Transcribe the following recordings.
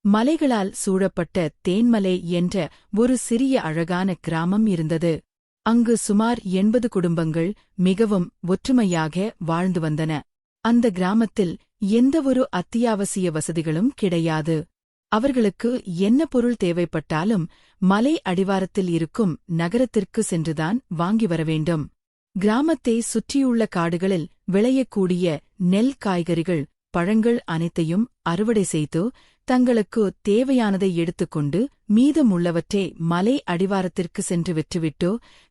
மலைகளால் சூழப்பட்ட தேன்மலை என்ற ஒரு சிறிய அழகான கிராமம் இருந்தது. அங்கு சுமார் 80 குடும்பங்கள் மிகவும் ஒற்றுமையாக வாழ்ந்து வந்தன. அந்த கிராமத்தில் எந்தவொரு அத்தியாவசிய வசதிகளும் கிடையாது. அவர்களுக்கு என்ன பொருள் தேவைப்பட்டாலும் மலை அடிவாரத்தில் இருக்கும் நகரத்திற்கு சென்றுதான் வாங்கி வரவேண்டும். கிராமத்தை சுற்றியுள்ள காடுகளில் விளையக்கூடிய நெல், காய்கறிகள், பழங்கள் அனைத்தையும் அறுவடை செய்து தங்களுக்கு தேவையானதை எடுத்துக்கொண்டு மீதமுள்ளவற்றை மலை அடிவாரத்திற்கு சென்று விற்றுவிட்டு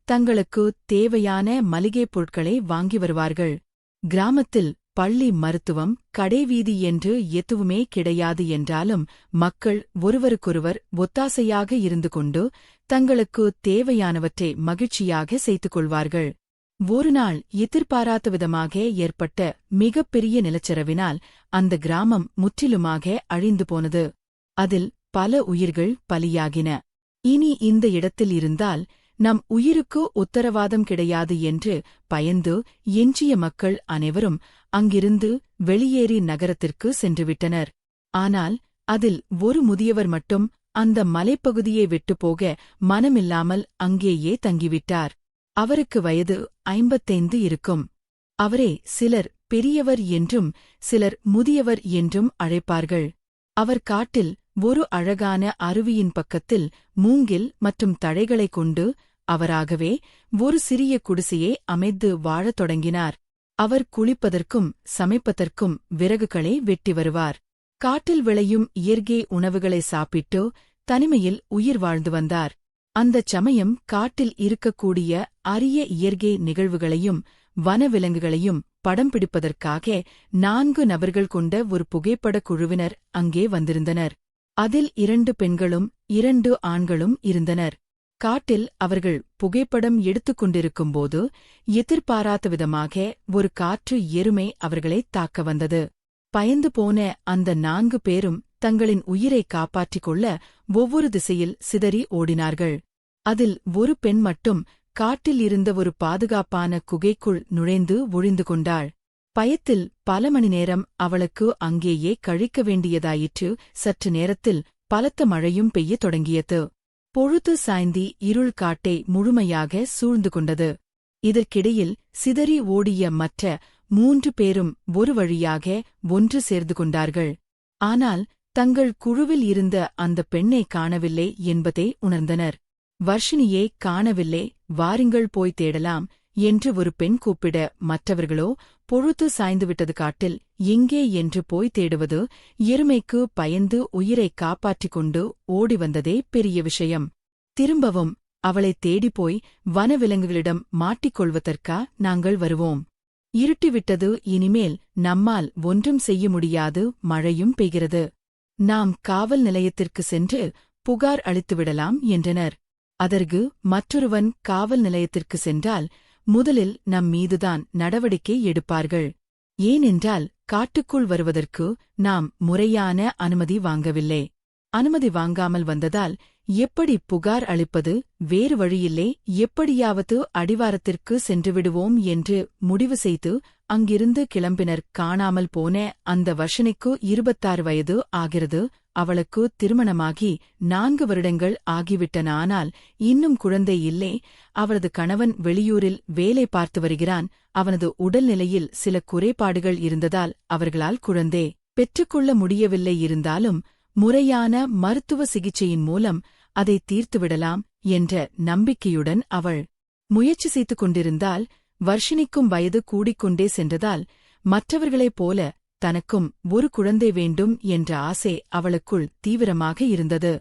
தங்களுக்கு தேவையான மளிகைப் பொருட்களை வாங்கி வருவார்கள். கிராமத்தில் பள்ளி, மருத்துவம், கடைவீதி என்று எதுவுமே கிடையாது என்றாலும் மக்கள் ஒருவருக்கொருவர் ஒத்தாசையாக இருந்து கொண்டு தங்களுக்கு தேவையானவற்றை மகிழ்ச்சியாக செய்து கொள்வார்கள். ஒருநாள் எதிர்பாராத விதமாக ஏற்பட்ட மிகப்பெரிய நிலச்சரிவினால் அந்த கிராமம் முற்றிலுமாக அழிந்து போனது. அதில் பல உயிர்கள் பலியாகின. இனி இந்த இடத்தில் இருந்தால் நம் உயிருக்கு உத்தரவாதம் கிடையாது என்று பயந்து எஞ்சிய மக்கள் அனைவரும் அங்கிருந்து வெளியேறி நகரத்திற்கு சென்றுவிட்டனர். ஆனால் அதில் ஒரு முதியவர் மட்டும் அந்த மலைப்பகுதியை விட்டுப் போக மனமில்லாமல் அங்கேயே தங்கிவிட்டார். அவருக்கு வயது 55 இருக்கும். அவரே சிலர் பெரியவர் என்றும் சிலர் முதியவர் என்றும் அழைப்பார்கள். அவர் காட்டில் ஒரு அழகான அருவியின் பக்கத்தில் மூங்கில் மற்றும் தழைகளைக் கொண்டு அவராகவே ஒரு சிறிய குடிசையை அமைத்து வாழத் தொடங்கினார். அவர் குளிப்பதற்கும் சமைப்பதற்கும் விறகுகளை வெட்டி வருவார். காட்டில் விளையும் இயற்கை உணவுகளை சாப்பிட்டு தனிமையில் உயிர் வாழ்ந்து வந்தார். அந்தச் சமயம் காட்டில் இருக்கக்கூடிய அரிய இயற்கை நிகழ்வுகளையும் வனவிலங்குகளையும் படம் பிடிப்பதற்காக 4 நபர்கள் கொண்ட ஒரு புகைப்படக் குழுவினர் அங்கே வந்திருந்தனர். அதில் 2 பெண்களும் 2 ஆண்களும் இருந்தனர். காட்டில் அவர்கள் புகைப்படம் எடுத்துக் கொண்டிருக்கும்போது எதிர்பாராத விதமாக ஒரு காற்று எருமை அவர்களைத் தாக்க வந்தது. பயந்து போன அந்த 4 பேரும் தங்களின் உயிரை காப்பாற்றிக் கொள்ள ஒவ்வொரு திசையில் சிதறி ஓடினார்கள். அதில் ஒரு பெண் மட்டும் காட்டில் இருந்த ஒரு பாதுகாப்பான குகைக்குள் நுழைந்து ஒழிந்து கொண்டாள். பயத்தில் பல மணி நேரம் அவளுக்கு அங்கேயே கழிக்க வேண்டியதாயிற்று. சற்று நேரத்தில் பலத்த மழையும் பெய்யத் தொடங்கியது. பொழுது சாய்ந்தி இருள் காட்டை முழுமையாக சூழ்ந்து கொண்டது. இதற்கிடையில் சிதறி ஓடிய மற்ற 3 பேரும் ஒரு வழியாக ஒன்று சேர்ந்து கொண்டார்கள். ஆனால் தங்கள் குழுவில் இருந்த அந்த பெண்ணை காணவில்லை என்பதை உணர்ந்தனர். வர்ஷினியை காணவில்லை, வாருங்கள் போய் தேடலாம் என்று ஒரு பெண் கூப்பிட, மற்றவர்களோ பொழுது சாய்ந்துவிட்டது, காட்டில் எங்கே என்று போய் தேடுவது, எருமைக்கு பயந்து உயிரை காப்பாற்றிக் கொண்டு ஓடி வந்ததே பெரிய விஷயம். திரும்பவும் அவளைத் தேடிப்போய் வனவிலங்குகளிடம் மாட்டிக்கொள்வதற்கா நாங்கள் வருவோம். இருட்டிவிட்டது, இனிமேல் நம்மால் ஒன்றும் செய்ய முடியாது, மழையும் பெய்கிறது. நாம் காவல் நிலையத்திற்கு சென்று புகார் அளித்துவிடலாம் என்றனர். அதற்கு மற்றொருவன், காவல் நிலையத்திற்கு சென்றால் முதலில் நம் மீதுதான் நடவடிக்கை எடுப்பார்கள். ஏனென்றால் காட்டுக்குள் வருவதற்கு நாம் முறையான அனுமதி வாங்கவில்லை. அனுமதி வாங்காமல் வந்ததால் எப்படி புகார் அளிப்பது? வேறு வழியில்லை, எப்படியாவது அடிவாரத்திற்கு சென்றுவிடுவோம் என்று முடிவு செய்து அங்கிருந்து கிளம்பினர். காணாமல் போன அந்த வர்ஷினிக்கு 26 வயது ஆகிறது. அவளுக்கு திருமணமாகி 4 வருடங்கள் ஆகிவிட்டன. ஆனால் இன்னும் குழந்தை இல்லை. அவளது கணவன் வெளியூரில் வேலை பார்த்து வருகிறான். அவனது உடல்நிலையில் சில குறைபாடுகள் இருந்ததால் அவர்களால் குழந்தை பெற்றுக்கொள்ள முடியவில்லை. இருந்தாலும் முறையான மருத்துவ சிகிச்சையின் மூலம் அதை தீர்த்துவிடலாம் என்ற நம்பிக்கையுடன் அவள் முயற்சி செய்து கொண்டிருந்தால், வர்ஷினிக்கும் வயது கூடிக்கொண்டே சென்றதால் மற்றவர்களைப் போல தனக்கும் ஒரு குழந்தை வேண்டும் என்ற ஆசை அவளுக்குள் தீவிரமாக இருந்தது.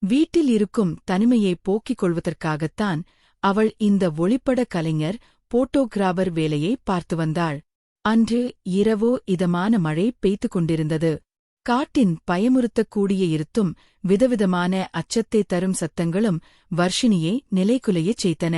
வீட்டில் இருக்கும் தனிமையை போக்கிக் கொள்வதற்காகத்தான் அவள் இந்த ஒளிப்பட கலைஞர், போட்டோகிராபர் வேலையை பார்த்து வந்தாள். அன்று இரவோ இதமான மழை பெய்து கொண்டிருந்தது. காட்டின் பயமுறுத்தக்கூடிய இருத்தும் விதவிதமான அச்சத்தை தரும் சத்தங்களும் வர்ஷினியை நிலைகுலையச் செய்தன.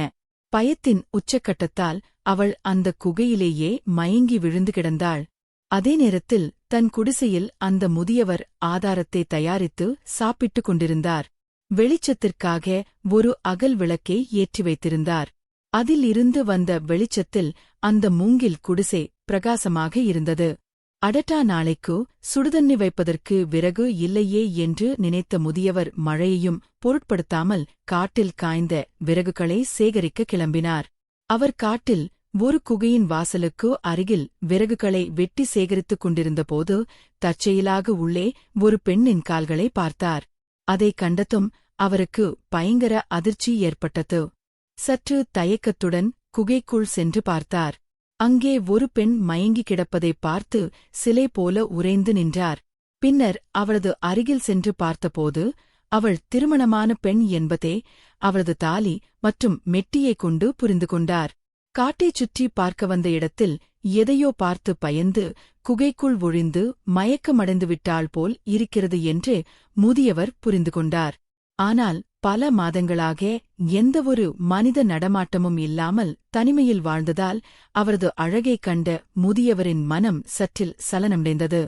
பயத்தின் உச்சக்கட்டத்தால் அவள் அந்த குகையிலேயே மயங்கி விழுந்து கிடந்தாள். அதே நேரத்தில் தன் குடிசையில் அந்த முதியவர் ஆதாரத்தை தயாரித்து சாப்பிட்டுக் கொண்டிருந்தார். வெளிச்சத்திற்காக ஒரு அகல் விளக்கை ஏற்றி வைத்திருந்தார். அதில் இருந்து வந்த வெளிச்சத்தில் அந்த மூங்கில் குடிசை பிரகாசமாக இருந்தது. அடட்டா நாளைக்கு சுடுதண்ணி வைப்பதற்கு விறகு இல்லையே என்று நினைத்த முதியவர் மழையையும் பொருட்படுத்தாமல் காட்டில் காய்ந்த விறகுகளை சேகரிக்க கிளம்பினார். அவர் காட்டில் ஒரு குகையின் வாசலுக்கு அருகில் விறகுகளை வெட்டி சேகரித்துக் கொண்டிருந்தபோது தற்செயலாக உள்ளே ஒரு பெண்ணின் கால்களை பார்த்தார். அதைக் கண்டதும் அவருக்கு பயங்கர அதிர்ச்சி ஏற்பட்டது. சற்று தயக்கத்துடன் குகைக்குள் சென்று பார்த்தார். அங்கே ஒரு பெண் மயங்கி கிடப்பதைப் பார்த்து சிலை போல உறைந்து நின்றார். பின்னர் அவளது அருகில் சென்று பார்த்தபோது அவள் திருமணமான பெண் என்பதே அவளது தாலி மற்றும் மெட்டியைக் கொண்டு புரிந்து கொண்டார். காட்டைச் சுற்றி பார்க்க வந்த இடத்தில் எதையோ பார்த்து பயந்து குகைக்குள் ஒழிந்து மயக்கமடைந்து விட்டாள் போல் இருக்கிறது என்று முதியவர் புரிந்து கொண்டார். ஆனால் பல மாதங்களாக எந்தவொரு மனித நடமாட்டமும் இல்லாமல் தனிமையில் வாழ்ந்ததால் அவரது அழகைக் கண்ட முதியவரின் மனம் சற்றில் சலனமடைந்தது.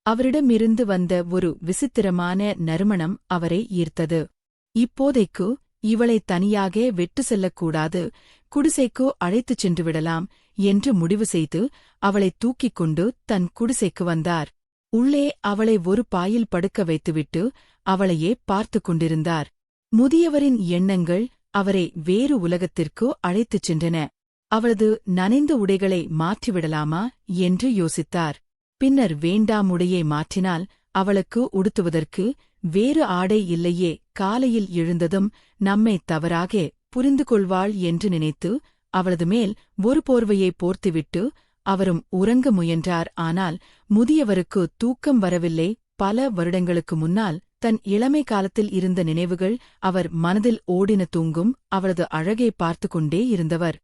அவரிடமிருந்து வந்த ஒரு விசித்திரமான நறுமணம் அவரை ஈர்த்தது. இப்போதைக்கு இவளை தனியாக வெட்டு செல்லக்கூடாது, குடிசைக்கு அழைத்துச் சென்று விடலாம் என்று முடிவு செய்து அவளைத் தூக்கிக் கொண்டு தன் குடிசைக்கு வந்தார். உள்ளே அவளை ஒரு பாயில் படுக்க வைத்துவிட்டு அவளையே பார்த்துக் கொண்டிருந்தார். முதியவரின் எண்ணங்கள் அவரை வேறு உலகத்திற்கு அழைத்துச் சென்றன. அவளது நனைந்த உடைகளை மாற்றிவிடலாமா என்று யோசித்தார். பின்னர் வேண்டாம், உடையை மாற்றினால் அவளுக்கு உடுத்துவதற்கு வேறு ஆடை இல்லையே, காலையில் எழுந்ததும் நம்மை தவறாக புரிந்து கொள்வாள் என்று நினைத்து அவளது மேல் ஒரு போர்வையை போர்த்துவிட்டு அவரும் உறங்க முயன்றார். ஆனால் முதியவருக்கு தூக்கம் வரவில்லை. பல வருடங்களுக்கு முன்னால் தன் இளமை காலத்தில் இருந்த நினைவுகள் அவர் மனதில் ஓடின. தூங்கும் அவளது அழகை பார்த்து கொண்டே இருந்தவர்.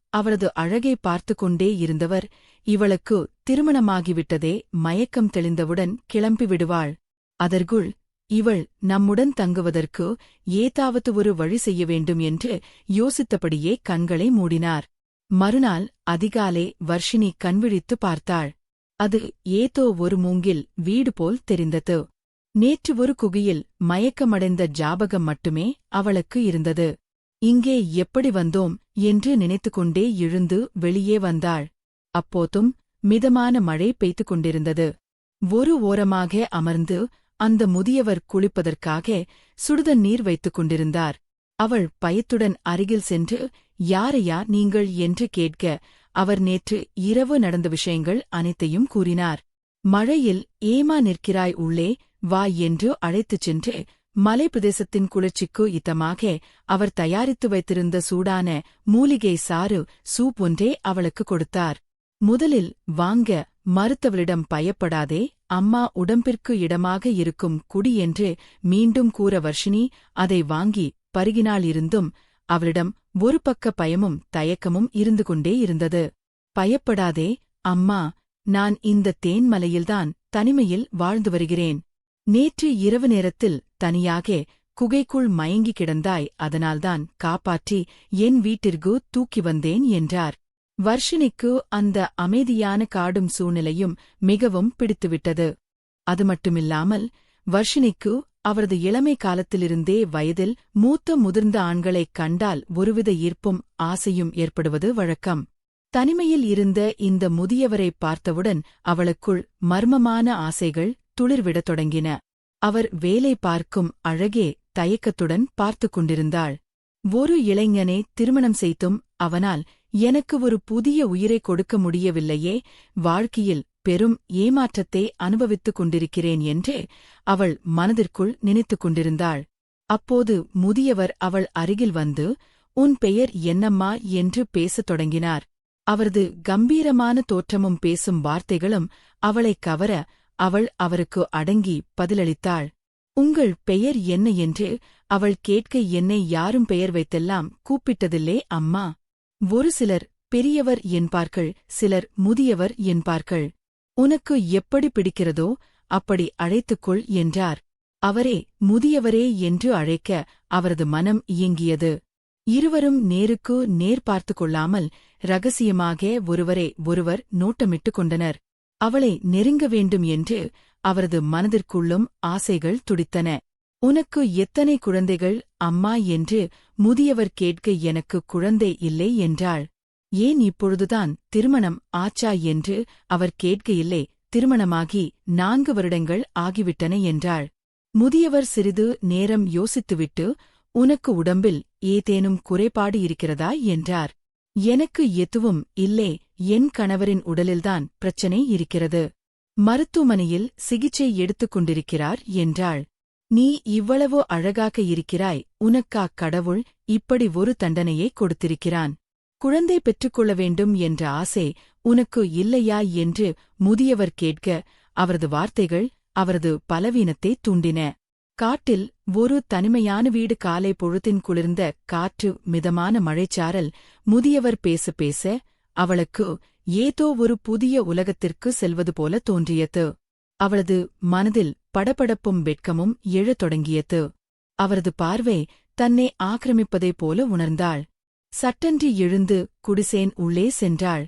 அவளது அழகை பார்த்து கொண்டே இருந்தவர் இவளுக்கு திருமணமாகிவிட்டதே, மயக்கம் தெளிந்தவுடன் கிளம்பிவிடுவாள். அதற்குள் இவள் நம்முடன் தங்குவதற்கு ஏதாவது ஒரு வழி செய்ய வேண்டும் என்று யோசித்தபடியே கண்களை மூடினார். மறுநாள் அதிகாலை வர்ஷினி கண்விழித்து பார்த்தாள். அது ஏதோ ஒரு மூங்கில் வீடு போல் தெரிந்தது. நேற்று ஒரு குகையில் மயக்கமடைந்த ஜாபகம் மட்டுமே அவளுக்கு இருந்தது. இங்கே எப்படி வந்தோம் என்று நினைத்துக்கொண்டே எழுந்து வெளியே வந்தாள். அப்போதும் மிதமான மழை பெய்து கொண்டிருந்தது. ஒரு ஓரமாக அமர்ந்து அந்த முதியவர் குளிப்பதற்காக சுடுதண்ணீர் வைத்துக் கொண்டிருந்தார். அவள் பயத்துடன் அருகில் சென்று, யாரையா நீங்கள் என்று கேட்க அவர் நேற்று இரவு நடந்த விஷயங்கள் அனைத்தையும் கூறினார். மழையில் ஏமா நிற்கிறாய், உள்ளே வா என்று அழைத்துச் சென்று மலை பிரதேசத்தின் குளிர்ச்சிக்கு இதமாக அவர் தயாரித்து வைத்திருந்த சூடான மூலிகை சாறு சூப் ஒன்றே அவளுக்கு கொடுத்தார். முதலில் வாங்க மறுத்தவளிடம் பயப்படாதே, அம்மா உடம்பிற்கு இடமாக இருக்கும் குடி என்று மீண்டும் கூற வர்ஷினி அதை வாங்கி பருகினாள். இருந்தும் அவளிடம் ஒரு பக்க பயமும் தயக்கமும் இருந்து கொண்டே இருந்தது. பயப்படாதே அம்மா, நான் இந்த தேன்மலையில்தான் தனிமையில் வாழ்ந்து வருகிறேன். நேற்று இரவு நேரத்தில் தனியாக குகைக்குள் மயங்கி கிடந்தாய், அதனால்தான் காப்பாற்றி என் வீட்டிற்கு தூக்கி வந்தேன் என்றார். வர்ஷினிக்கு அந்த அமைதியான காடும் சூழ்நிலையும் மிகவும் பிடித்துவிட்டது. அது மட்டுமில்லாமல் வர்ஷினிக்கு அவரது இளமை காலத்திலிருந்தே வயதில் மூத்த முதிர்ந்த ஆண்களைக் கண்டால் ஒருவித ஈர்ப்பும் ஆசையும் ஏற்படுவது வழக்கம். தனிமையில் இருந்த இந்த முதியவரை பார்த்தவுடன் அவளுக்குள் மர்மமான ஆசைகள் துளிர்விடத் தொடங்கின. அவர் வேலை பார்க்கும் அழகே தயக்கத்துடன் பார்த்துக் கொண்டிருந்தாள். ஒரு இளைஞனை திருமணம் செய்தும் அவனால் எனக்கு ஒரு புதிய உயிரை கொடுக்க முடியவில்லையே, வாழ்க்கையில் பெரும் ஏமாற்றத்தை அனுபவித்துக் கொண்டிருக்கிறேன் என்று அவள் மனதிற்குள் நினைத்துக் கொண்டிருந்தாள். அப்போது முதியவர் அவள் அருகில் வந்து, உன் பெயர் என்னம்மா என்று பேசத் தொடங்கினார். அவரது கம்பீரமான தோற்றமும் பேசும் வார்த்தைகளும் அவளைக் கவர அவள் அவருக்கு அடங்கி பதிலளித்தாள். உங்கள் பெயர் என்ன என்று அவள் கேட்க, என்னை யாரும் பெயர் வைத்தெல்லாம் கூப்பிட்டதில்லே அம்மா. ஒரு சிலர் பெரியவர் என்பார்கள், சிலர் முதியவர் என்பார்கள். உனக்கு எப்படி பிடிக்கிறதோ அப்படி அழைத்துக்கொள் என்றார். அவரே முதியவரே என்று அழைக்க அவரது மனம் இயங்கியது. இருவரும் நேருக்கு நேர் பார்த்து கொள்ளாமல் ரகசியமாக ஒருவரை ஒருவர் நோட்டமிட்டுக் கொண்டனர். அவளை நெருங்க வேண்டும் என்று அவரது மனதிற்குள்ளும் ஆசைகள் துடித்தன. உனக்கு எத்தனை குழந்தைகள் அம்மா என்று முதியவர் கேட்க, எனக்கு குழந்தை இல்லை என்றாள். ஏன் இப்பொழுதுதான் திருமணம் ஆச்சா என்று அவர் கேட்கையில்லை. திருமணமாகி 4 வருடங்கள் ஆகிவிட்டன என்றாள். முதியவர் சிறிது நேரம் யோசித்துவிட்டு, உனக்கு உடம்பில் ஏதேனும் குறைபாடு இருக்கிறதா என்றார். எனக்கு எதுவும் இல்லே, என் கணவரின் உடலில்தான் பிரச்சனை இருக்கிறது. மருத்துவமனையில் சிகிச்சை எடுத்துக் கொண்டிருக்கிறார் என்றாள். நீ இவ்வளவோ அழகாக இருக்கிறாய், உனக்கா கடவுள் இப்படி ஒரு தண்டனையை கொடுத்திருக்கிறான்? குழந்தை பெற்றுக்கொள்ள வேண்டும் என்ற ஆசை உனக்கு இல்லையா என்று முதியவர் கேட்க, அவரது வார்த்தைகள் அவரது பலவீனத்தை தூண்டின. காட்டில் ஒரு தனிமையான வீடு. காலை பொழுதின் குளிர்ந்த காற்று, மிதமான மழைச்சாரல். முதியவர் பேச பேச அவளுக்கு ஏதோ ஒரு புதிய உலகத்திற்கு செல்வது போல தோன்றியது. அவளது மனதில் படபடப்பும் வெட்கமும் எழத் தொடங்கியது. அவரது பார்வை தன்னை ஆக்கிரமிப்பதைப் போல உணர்ந்தாள். சட்டென்று எழுந்து குடிசேன் உள்ளே சென்றாள்.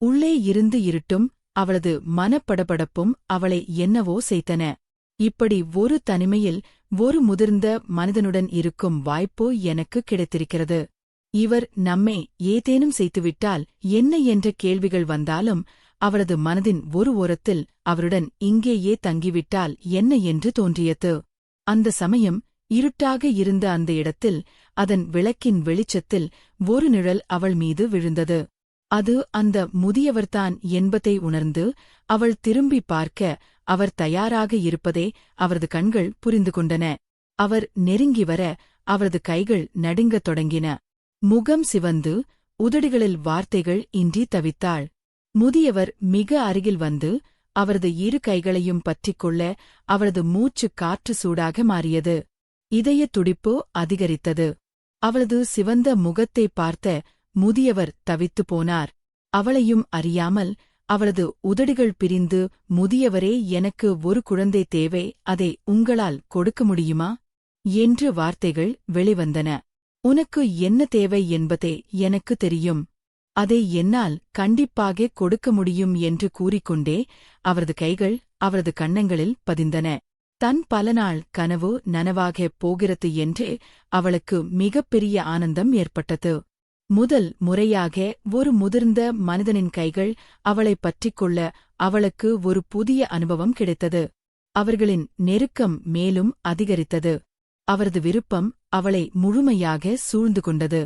உள்ளே இருந்து இருட்டும் அவளது மனப்படபடப்பும் அவளை என்னவோ செய்தன. இப்படி ஒரு தனிமையில் ஒரு முதிர்ந்த மனிதனுடன் இருக்கும் வாய்ப்பு எனக்கு கிடைத்திருக்கிறது. இவர் நம்மை ஏதேனும் செய்துவிட்டால் என்ன என்ற கேள்விகள் வந்தாலும் அவளது மனதின் ஒரு ஓரத்தில் அவருடன் இங்கேயே தங்கிவிட்டால் என்ன என்று தோன்றியது. அந்த சமயம் இருட்டாக இருந்த அந்த இடத்தில், அதன் விளக்கின் வெளிச்சத்தில் ஒரு நிழல் அவள் மீது விழுந்தது. அது அந்த முதியவர்தான் என்பதை உணர்ந்து அவள் திரும்பி பார்க்க, அவர் தயாராக இருப்பதை அவரது கண்கள் புரிந்து கொண்டன. அவர் நெருங்கி வர அவரது கைகள் நடுங்கத் தொடங்கின. முகம் சிவந்து உதடுகளில் வார்த்தைகள் இன்றி தவித்தாள். முதியவர் மிக அருகில் வந்து அவரது இரு கைகளையும் பற்றிக்கொள்ள அவரது மூச்சு காற்று சூடாக மாறியது. இதயத் துடிப்பு அதிகரித்தது. அவளது சிவந்த முகத்தை பார்த்த முதியவர் தவித்துப் போனார். அவளையும் அறியாமல் அவளது உதடுகள் பிரிந்து, முதியவரே, எனக்கு ஒரு குழந்தை தேவை, அதை உங்களால் கொடுக்க முடியுமா என்று வார்த்தைகள் வெளிவந்தன. உனக்கு என்ன தேவை என்பதே எனக்கு தெரியும். அதை என்னால் கண்டிப்பாக கொடுக்க முடியும் என்று கூறிக்கொண்டே அவரது கைகள் அவரது கன்னங்களில் பதிந்தன. தன் பல நாள் கனவு நனவாகப் போகிறது என்று அவளுக்கு மிகப்பெரிய ஆனந்தம் ஏற்பட்டது. முதல் முறையாக ஒரு முதிர்ந்த மனிதனின் கைகள் அவளைப் பற்றிக்கொள்ள அவளுக்கு ஒரு புதிய அனுபவம் கிடைத்தது. அவர்களின் நெருக்கம் மேலும் அதிகரித்தது. அவரது விருப்பம் அவளை முழுமையாக சூழ்ந்து கொண்டது.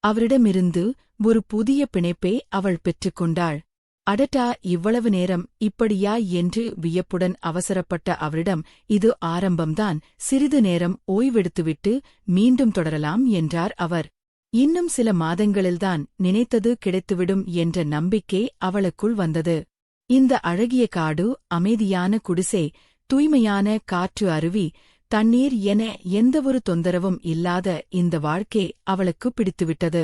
அவரிடமிருந்து ஒரு புதிய பிணைப்பை அவள் பெற்றுக்கொண்டாள். அடட்டா, இவ்வளவு நேரம் இப்படியா என்று வியப்புடன் அவசரப்பட்ட அவரிடம், இது ஆரம்பம்தான், சிறிது நேரம் ஓய்வெடுத்துவிட்டு மீண்டும் தொடரலாம் என்றார் அவர். இன்னும் சில மாதங்களில்தான் நினைத்தது கிடைத்துவிடும் என்ற நம்பிக்கை அவளுக்குள் வந்தது. இந்த அழகிய காடு, அமைதியான குடிசை, தூய்மையான காற்று, அருவி, தண்ணீர் என எந்தவொரு தொந்தரவும் இல்லாத இந்த வாழ்க்கை அவளுக்கு பிடித்துவிட்டது.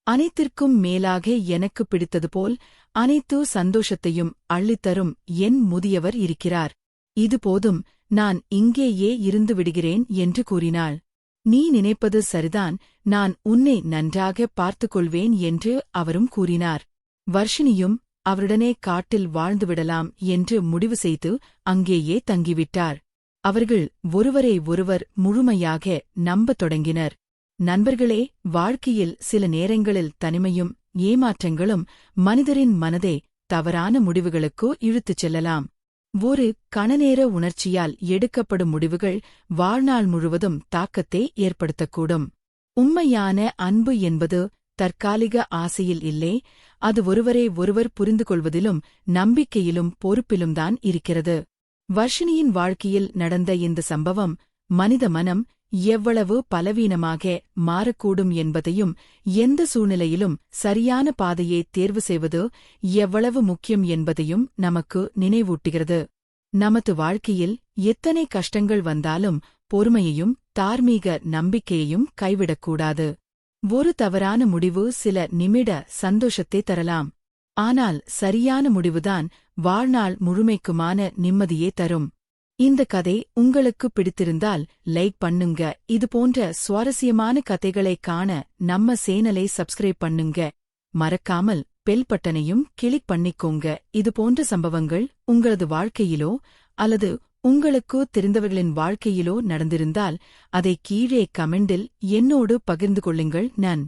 அனைத்திற்கும் மேலாக எனக்கு பிடித்தது போல் அனைத்து சந்தோஷத்தையும் அள்ளித்தரும் என் முதியவர் இருக்கிறார். இது போதும், நான் இங்கேயே இருந்து விடுகிறேன் என்று கூறினாள். நீ நினைப்பது சரிதான், நான் உன்னை நன்றாக பார்த்துக்கொள்வேன் என்று அவரும் கூறினார். வர்ஷினியும் அவருடனே காட்டில் வாழ்ந்துவிடலாம் என்று முடிவு செய்து அங்கேயே தங்கிவிட்டார். அவர்கள் ஒருவரை ஒருவர் முழுமையாக நம்பத் தொடங்கினர். நண்பர்களே, வாழ்க்கையில் சில நேரங்களில் தனிமையும் ஏமாற்றங்களும் மனிதரின் மனதை தவறான முடிவுகளுக்கு இழுத்துச் செல்லலாம். ஒரு கணநேர உணர்ச்சியால் எடுக்கப்படும் முடிவுகள் வாழ்நாள் முழுவதும் தாக்கத்தை ஏற்படுத்தக்கூடும். உண்மையான அன்பு என்பது தற்காலிக ஆசையில் இல்லை, அது ஒருவரை ஒருவர் புரிந்துகொள்வதிலும் நம்பிக்கையிலும் பொறுப்பிலும்தான் இருக்கிறது. வர்ஷினியின் வாழ்க்கையில் நடந்த இந்த சம்பவம் மனித மனம் எவ்வளவு பலவீனமாக மாறக்கூடும் என்பதையும், எந்த சூழ்நிலையிலும் சரியான பாதையை தேர்வு செய்வது எவ்வளவு முக்கியம் என்பதையும் நமக்கு நினைவூட்டுகிறது. நமது வாழ்க்கையில் எத்தனை கஷ்டங்கள் வந்தாலும் பொறுமையையும் தார்மீக நம்பிக்கையையும் கைவிடக்கூடாது. ஒரு தவறான முடிவு சில நிமிட சந்தோஷத்தை தரலாம், ஆனால் சரியான முடிவுதான் வாழ்நாள் முழுமைக்குமான நிம்மதியே தரும். இந்த கதை உங்களுக்கு பிடித்திருந்தால் லைக் பண்ணுங்க. இதுபோன்ற சுவாரஸ்யமான கதைகளை காண நம்ம சேனலை சப்ஸ்கிரைப் பண்ணுங்க. மறக்காமல் பெல் பட்டனையும் கிளிக் பண்ணிக்கோங்க. இதுபோன்ற சம்பவங்கள் உங்களது வாழ்க்கையிலோ அல்லது உங்களுக்கு தெரிந்தவர்களின் வாழ்க்கையிலோ நடந்திருந்தால் அதை கீழே கமெண்டில் என்னோடு பகிர்ந்து கொள்ளுங்கள். நன்